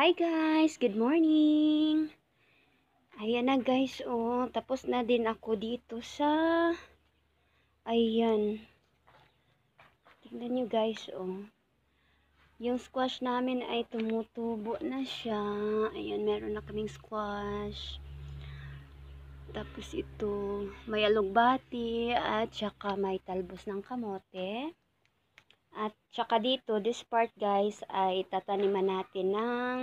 Hi guys, good morning. Ayan na guys, oh, tapos na din ako dito sa ayan. Tingnan niyo guys, oh. Yung squash namin ay tumutubo na siya. Ayan, meron na kaming squash. Tapos ito, may alugbati at saka may talbos ng kamote. At saka dito, this part guys ay tataniman natin ng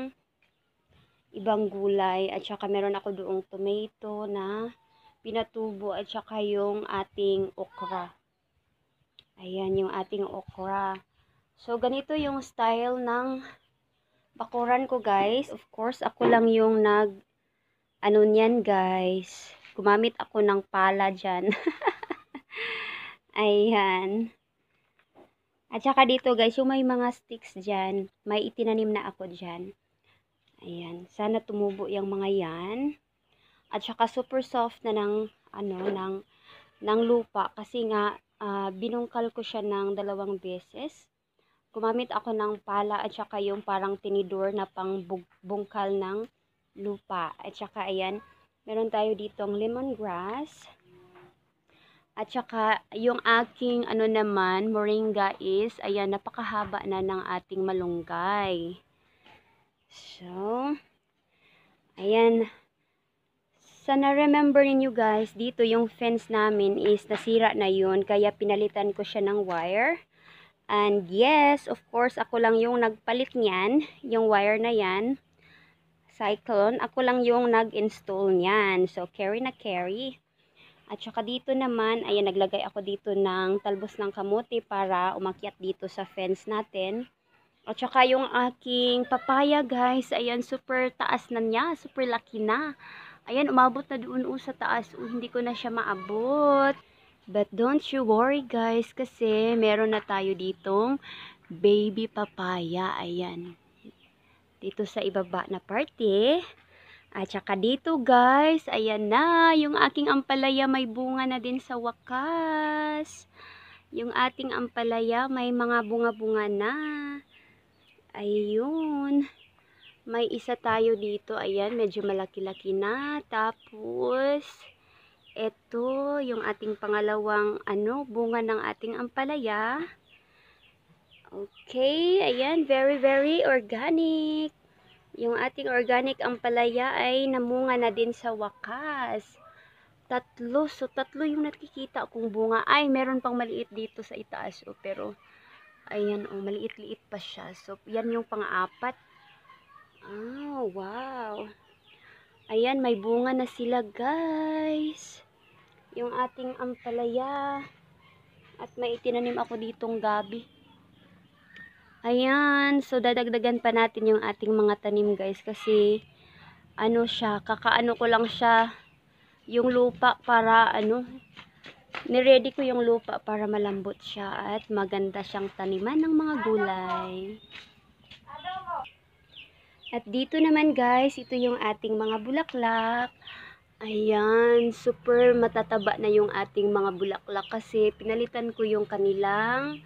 ibang gulay at saka meron ako doong tomato na pinatubo at saka yung ating okra. Ayan yung ating okra. So ganito yung style ng bakuran ko guys. Of course ako lang yung ano niyan guys. Gumamit ako ng pala dyan. Ayan. At saka dito guys, yung may mga sticks dyan, may itinanim na ako dyan. Ayan. Sana tumubo yung mga yan. At saka super soft na ng lupa kasi nga binungkal ko siya ng 2 beses. Gumamit ako ng pala at saka yung parang tinidor na pang bungkal ng lupa. At saka ayan, meron tayo ditong lemongrass. At saka yung aking ano naman, moringa is ayan, napakahaba na ng ating malunggay. So, ayan. Sa na-remember niyo guys, dito yung fence namin is nasira na yun. Kaya pinalitan ko siya ng wire. And yes, of course, ako lang yung nagpalit niyan. Yung wire na yan. Cyclone. Ako lang yung nag-install niyan. So, carry na carry. At saka dito naman, ayan, naglagay ako dito ng talbos ng kamote para umakyat dito sa fence natin. At saka yung aking papaya guys, ayan, super taas na niya. Super laki na. Ayan, umabot na doon sa taas. Hindi ko na siya maabot. But don't you worry guys, kasi meron na tayo ditong baby papaya. Ayan. Dito sa ibaba na parte. At saka dito guys, ayan na. Yung aking ampalaya may bunga na din sa wakas. Yung ating ampalaya may mga bunga-bunga na. Ayun. May isa tayo dito. Ayan, medyo malaki-laki na. Tapos, ito, yung ating pangalawang bunga ng ating ampalaya. Okay, ayan, very, very organic. Yung ating organic ampalaya ay namunga na din sa wakas. Tatlo, so tatlo yung nakikita kong bunga. Ay, meron pang maliit dito sa itaas, pero, ayan, maliit-liit pa siya. So, yan yung pang-apat. Oh, wow. Ayan, may bunga na sila, guys. Yung ating ampalaya. At may itinanim ako ditong gabi. Ayan, so dadagdagan pa natin yung ating mga tanim, guys. Kasi, kakaano ko lang siya, yung lupa para, niready ko yung lupa para malambot siya at maganda siyang taniman ng mga gulay. At dito naman guys, ito yung ating mga bulaklak. Ayan, super matataba na yung ating mga bulaklak kasi pinalitan ko yung kanilang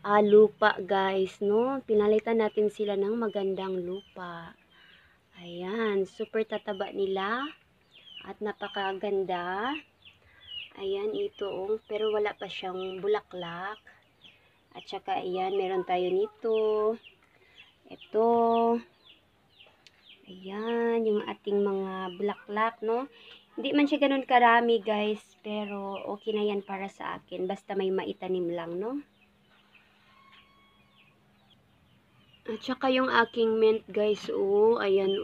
lupa guys, no? Pinalitan natin sila ng magandang lupa. Ayan, super tataba nila at napakaganda. Ayan, ito pero wala pa siyang bulaklak. At saka ayan, meron tayo nito. Ito. Ayan, yung ating mga bulaklak, no? Hindi man siya ganun karami, guys. Pero, okay na yan para sa akin. Basta may maitanim lang, no? At saka yung aking mint, guys, ayan,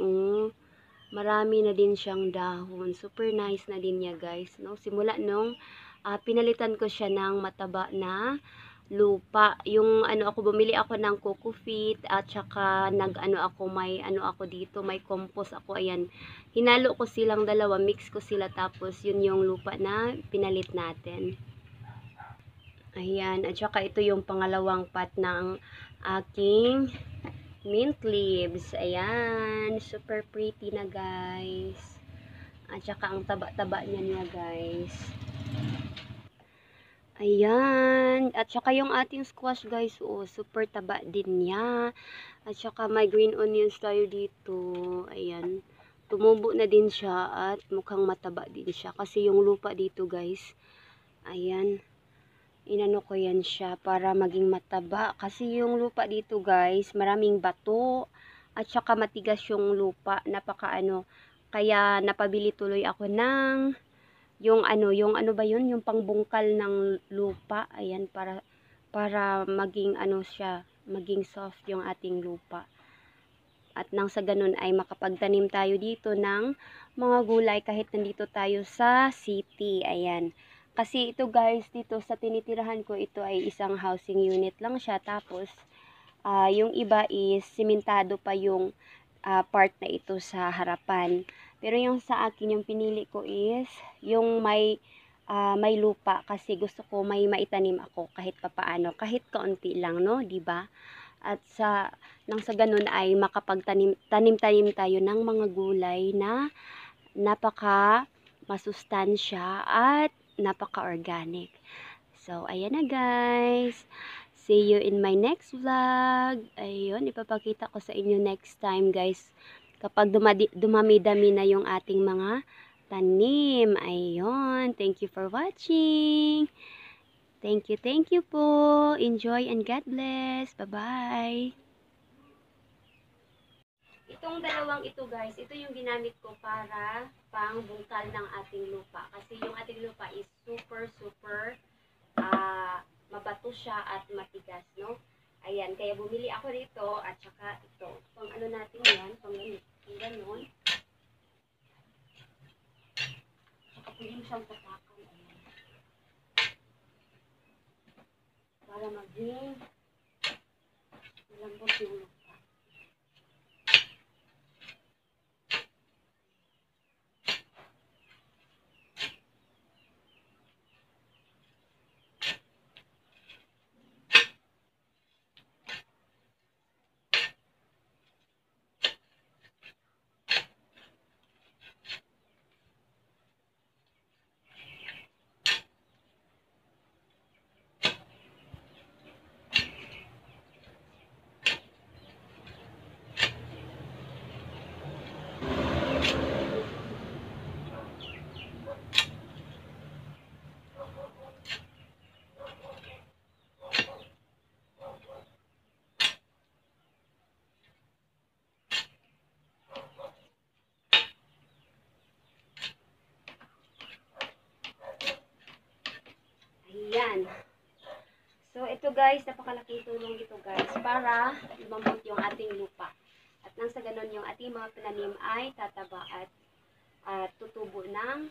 marami na din siyang dahon. Super nice na din niya, guys, no? Simula nung pinalitan ko siya ng mataba na lupa. Yung bumili ako ng coco feet at saka ako dito, may compost ako, ayan. Hinalo ko silang dalawa, mix ko sila tapos yun yung lupa na pinalit natin. Ayan, at saka ito yung pangalawang pot ng aking mint leaves. Ayan, super pretty na guys. At saka ang taba-taba niya guys. Ayan. At saka yung ating squash guys, oh, super taba din niya. At saka may green onions tayo dito. Ayan. Tumubo na din siya at mukhang mataba din siya. Kasi yung lupa dito guys, ayan. Inano ko yan siya para maging mataba. Kasi yung lupa dito guys, maraming bato. At saka matigas yung lupa. Napaka Kaya napabili tuloy ako ng yung ano ba yun, yung pangbungkal ng lupa, ayan, para maging siya, maging soft yung ating lupa. At nang sa ganun ay makapagtanim tayo dito ng mga gulay kahit nandito tayo sa city, ayan. Kasi ito guys, dito sa tinitirahan ko, ito ay isang housing unit lang siya, tapos yung iba is simentado pa yung part na ito sa harapan. Pero yung sa akin, yung pinili ko is yung may lupa kasi gusto ko may maitanim ako kahit papaano, kahit kaunti lang, no, 'di ba? At nang sa ganun ay makapagtanim-tanim tayo ng mga gulay na napaka masustansya at napaka-organic. So, ayan na guys. See you in my next vlog. Ayun, ipapakita ko sa inyo next time guys. Kapag dumami-dami na yung ating mga tanim. Ayun, thank you for watching. Thank you po. Enjoy and God bless. Bye-bye. Itong dalawang ito guys, ito yung ginamit ko para pangbungkal ng ating lupa. Kasi yung ating lupa is super mabato siya at matigas, no? Ayan, kaya bumili ako dito at saka ito. Pang ano natin yan, pang ganun. Saka pwede mo siyang tapakan. Ayan. Para maging malambot yung lupa. Ayan. So, ito guys, napakalaking tulong ito guys para lumambot yung ating lupa. At nang sa ganun, yung ating mga pananim ay tataba at tutubo ng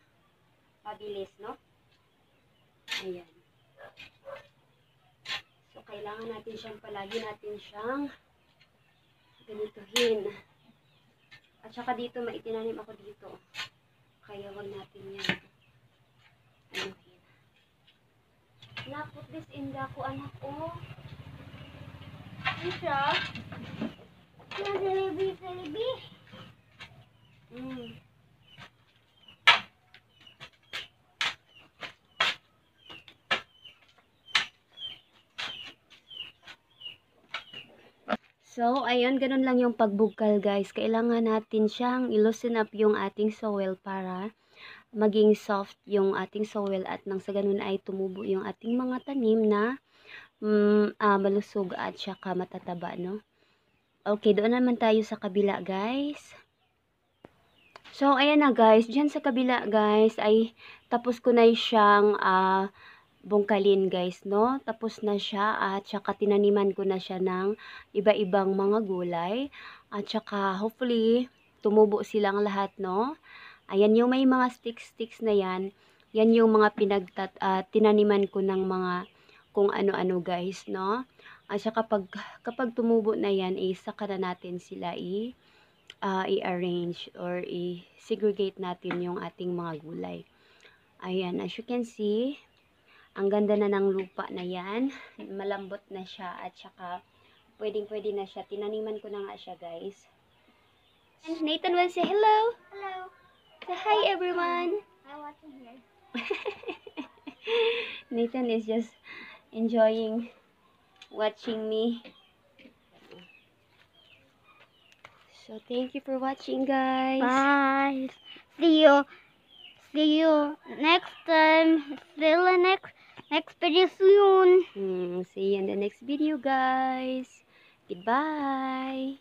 mabilis, no? Ayan. So, kailangan natin palagi natin siyang ganituhin. At saka dito, maitinanim ako dito. Kaya wag natin yan. Anuhin. Na, put this in the ko, anak ko. Ano siya? Kalibi. So, ayun, ganun lang yung pagbukal guys. Kailangan natin siyang i-loosen up yung ating soil para maging soft yung ating soil at nang sa ganun ay tumubo yung ating mga tanim na malusog at saka matataba, no? Okay, doon naman tayo sa kabila guys. So, ayan na guys. Diyan sa kabila guys ay tapos ko na siyang bungkalin guys, no? Tapos na siya at saka tinaniman ko na siya ng iba-ibang mga gulay. At saka hopefully tumubo silang lahat, no? Ayan yung may mga sticks na yan. Yan yung mga tinaniman ko ng mga kung ano-ano guys, no? At saka kapag tumubo na yan, saka na natin sila i-arrange or i-segregate natin yung ating mga gulay. Ayan, as you can see, ang ganda na ng lupa na yan. Malambot na siya at saka pwedeng-pwede na siya. Tinaniman ko na nga siya, guys. And Nathan will say hello. Hello. Say hi, everyone. I want to hear. Nathan is just enjoying watching me. So thank you for watching, guys. Bye. See you next time. See you next video soon. See you in the next video, guys. Goodbye.